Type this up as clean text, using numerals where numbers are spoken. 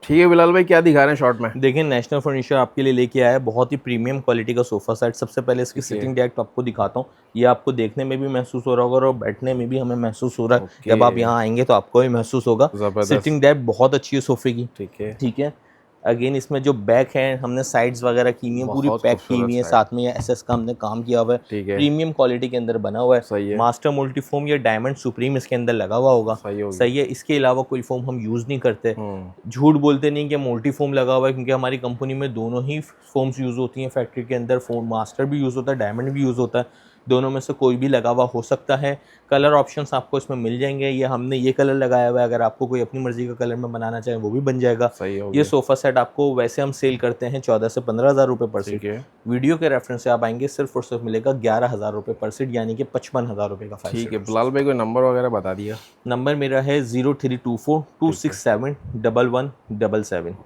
ठीक है बिलाल भाई, क्या दिखा रहे हैं शॉर्ट में? देखिए नेशनल फर्नीचर आपके लिए लेके आया है, बहुत ही प्रीमियम क्वालिटी का सोफा सेट। सबसे पहले इसकी ठीक है। सिटिंग डेक आपको दिखाता हूँ। ये आपको देखने में भी महसूस हो रहा होगा और बैठने में भी हमें महसूस हो रहा है। ओके। जब आप यहाँ आएंगे तो आपको भी महसूस होगा। जबरदस्त। सिटिंग डेक बहुत अच्छी है सोफे की। ठीक है। ठीक है। अगेन इसमें जो बैक है हमने साइड्स वगैरह की हुई है, पूरी बहुत पैक की खूबसूरत हुई है, साइड। साथ में ये एसएस का हमने काम किया हुआ है। ठीक है। प्रीमियम क्वालिटी के अंदर बना हुआ है। सही है। मास्टर मल्टीफोम या डायमंड सुप्रीम इसके अंदर लगा हुआ होगा। सही हो गया। सही है। इसके अलावा कोई फोम हम यूज़ नहीं करते। हम्म। झूठ बोलते नहीं कि मल्टी फोम लगा हुआ है, क्योंकि हमारी कंपनी में दोनों ही फोम्स यूज़ होती हैं। फैक्ट्री के अंदर फोम मास्टर भी यूज़ होता है, डायमंड भी यूज़ होता है। दोनों में से कोई भी लगा हुआ हो सकता है। कलर ऑप्शंस आपको इसमें मिल जाएंगे। ये हमने ये कलर लगाया हुआ है, अगर आपको कोई अपनी मर्जी का कलर में बनाना चाहे वो भी बन जाएगा। सही हो ये गया। सोफ़ा सेट आपको वैसे हम सेल करते हैं 14 से 15,000 रुपये पर ठीक सीट। है। वीडियो के रेफरेंस से आप आएंगे सिर्फ और सिर्फ मिलेगा 11,000 रुपये पर सीट, यानी कि 55,000 रुपये का 5 ठीक है सीटर बिलाल सोफा। भाई, कोई नंबर वगैरह बता दिया। नंबर मेरा है 0324 ठीक है। 267 1177।